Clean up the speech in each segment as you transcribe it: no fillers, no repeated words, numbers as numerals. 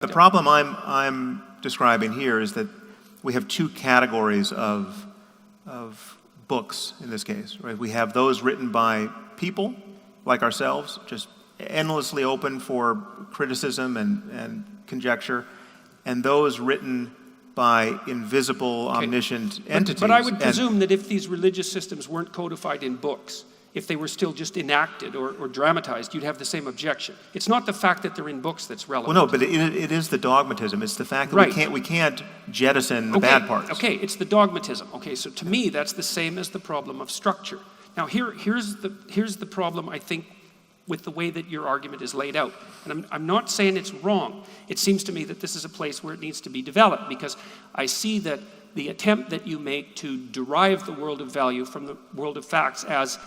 The problem I'm describing here is that we have two categories of books in this case, right? We have those written by people like ourselves, just endlessly open for criticism and conjecture, and those written by invisible, omniscient entities. But I would presume that if these religious systems weren't codified in books, if they were still just enacted or dramatized, you'd have the same objection. It's not the fact that they're in books that's relevant. Well, no, but it is the dogmatism. It's the fact that we can't jettison the bad parts. Okay, it's the dogmatism. Okay, so to me, that's the same as the problem of structure. Now, here's the problem, I think, with the way that your argument is laid out. And I'm not saying it's wrong. It seems to me that this is a place where it needs to be developed, because I see that the attempt that you make to derive the world of value from the world of facts as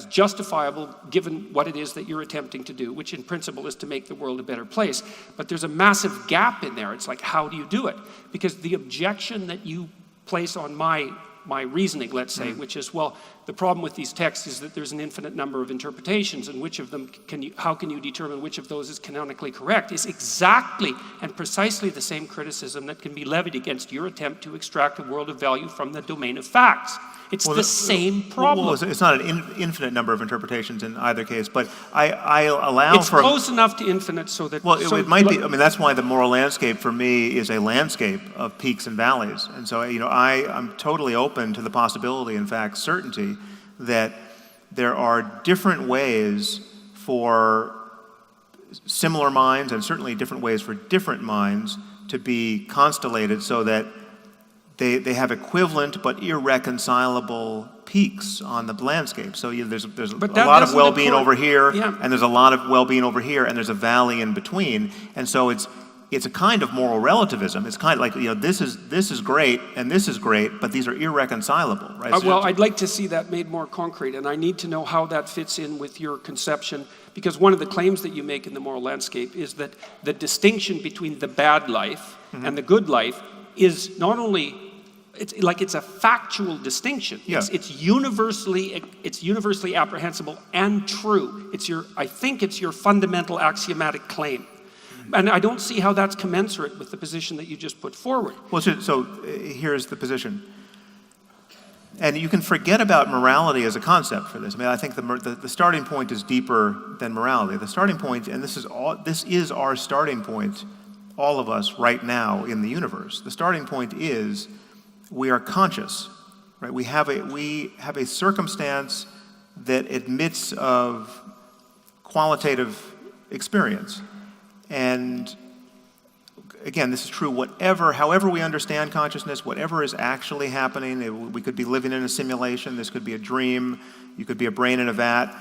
justifiable given what it is that you're attempting to do, which in principle is to make the world a better place. But there's a massive gap in there. It's like, how do you do it? Because the objection that you place on my reasoning, let's say, which is, well, the problem with these texts is that there's an infinite number of interpretations, and which of them how can you determine which of those is canonically correct, is exactly and precisely the same criticism that can be levied against your attempt to extract a world of value from the domain of facts. It's the same problem. Well, it's not an infinite number of interpretations in either case, but I allow it's for... It's close enough to infinite so that... Well, it might be. I mean, that's why the moral landscape for me is a landscape of peaks and valleys. And so, I'm totally open to the possibility, in fact, certainty, that there are different ways for similar minds, and certainly different ways for different minds, to be constellated so that they have equivalent but irreconcilable peaks on the landscape. So there's a lot of well-being over here, and there's a lot of well-being over here, and there's a valley in between. And so it's a kind of moral relativism. It's kind of like, this is great and this is great, but these are irreconcilable, right? Well, I'd like to see that made more concrete, and I need to know how that fits in with your conception, because one of the claims that you make in the moral landscape is that the distinction between the bad life and the good life is not only... It's a factual distinction. Yeah. It's universally apprehensible and true. I think it's your fundamental axiomatic claim. And I don't see how that's commensurate with the position that you just put forward. Well, so here's the position. And you can forget about morality as a concept for this. I mean, I think the starting point is deeper than morality. The starting point, and this is our starting point, all of us right now in the universe. The starting point is we are conscious, right? We have a circumstance that admits of qualitative experience. And again, this is true however we understand consciousness, whatever is actually happening. We could be living in a simulation. This could be a dream. You could be a brain in a vat.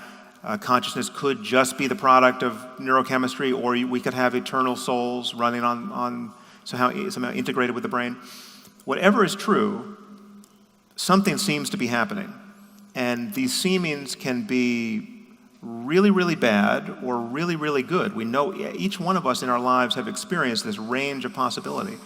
Consciousness could just be the product of neurochemistry, or we could have eternal souls running on somehow integrated with the brain. Whatever is true, something seems to be happening. And these seemings can be really, really bad or really, really good. We know each one of us in our lives have experienced this range of possibility.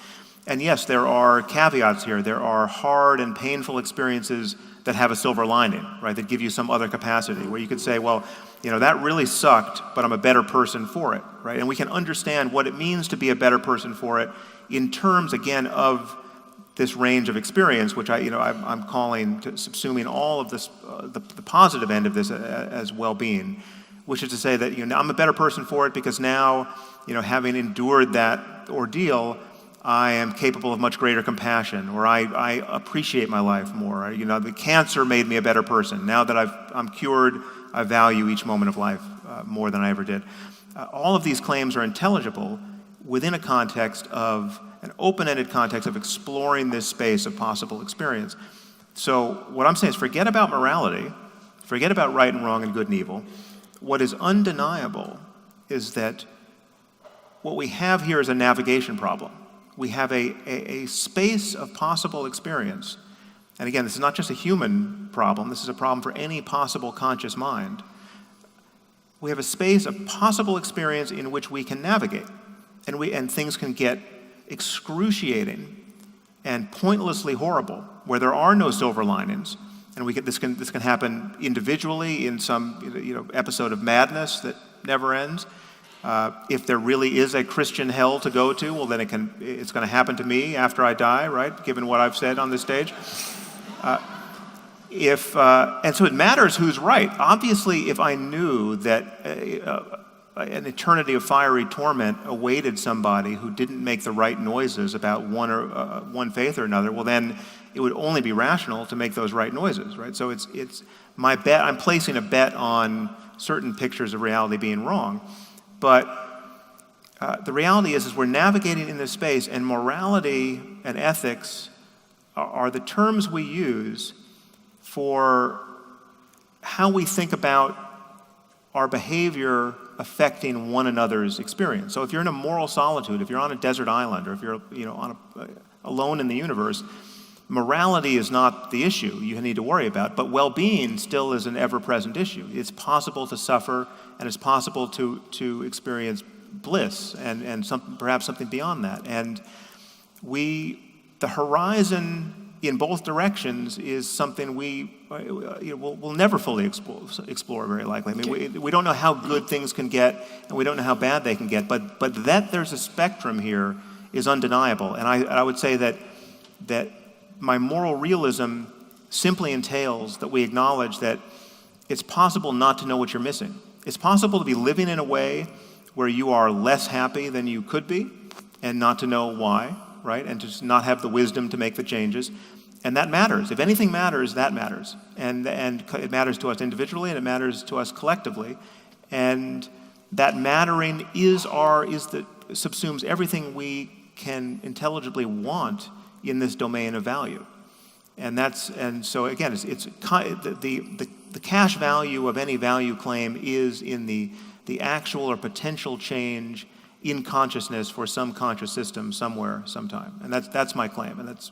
And yes, there are caveats here. There are hard and painful experiences that have a silver lining, right? That give you some other capacity where you could say, well, that really sucked, but I'm a better person for it, right? And we can understand what it means to be a better person for it in terms, again, of this range of experience, which I'm calling, subsuming all of this, the positive end of this as well-being, which is to say that I'm a better person for it because now, having endured that ordeal, I am capable of much greater compassion, or I appreciate my life more. The cancer made me a better person. Now that I'm cured, I value each moment of life more than I ever did. All of these claims are intelligible within a context of an open-ended context of exploring this space of possible experience. So what I'm saying is forget about morality, forget about right and wrong and good and evil. What is undeniable is that what we have here is a navigation problem. We have a space of possible experience. And again, this is not just a human problem, this is a problem for any possible conscious mind. We have a space of possible experience in which we can navigate, and things can get excruciating and pointlessly horrible, where there are no silver linings, and this can happen individually in some episode of madness that never ends, If there really is a Christian hell to go to, well, then it's going to happen to me after I die, right? Given what I've said on this stage. And so it matters who's right. Obviously, if I knew that an eternity of fiery torment awaited somebody who didn't make the right noises about one faith or another, well, then it would only be rational to make those right noises, right? So it's my bet. I'm placing a bet on certain pictures of reality being wrong, but the reality is we're navigating in this space, and morality and ethics are the terms we use for how we think about our behavior affecting one another's experience. So if you're in a moral solitude, if you're on a desert island, or if you're alone in the universe, morality is not the issue you need to worry about, but well-being still is an ever-present issue. It's possible to suffer, and it's possible to experience bliss and perhaps something beyond that. And the horizon in both directions is something we'll never fully explore very likely. I mean, we don't know how good things can get, and we don't know how bad they can get, but that there's a spectrum here is undeniable. And I would say that my moral realism simply entails that we acknowledge that it's possible not to know what you're missing. It's possible to be living in a way where you are less happy than you could be, and not to know why, right? And just not have the wisdom to make the changes. And that matters. If anything matters, that matters. And it matters to us individually, and it matters to us collectively. And that mattering subsumes everything we can intelligibly want in this domain of value. And so again, it's the cash value of any value claim is in the actual or potential change in consciousness for some conscious system somewhere, sometime. And that's my claim, and that's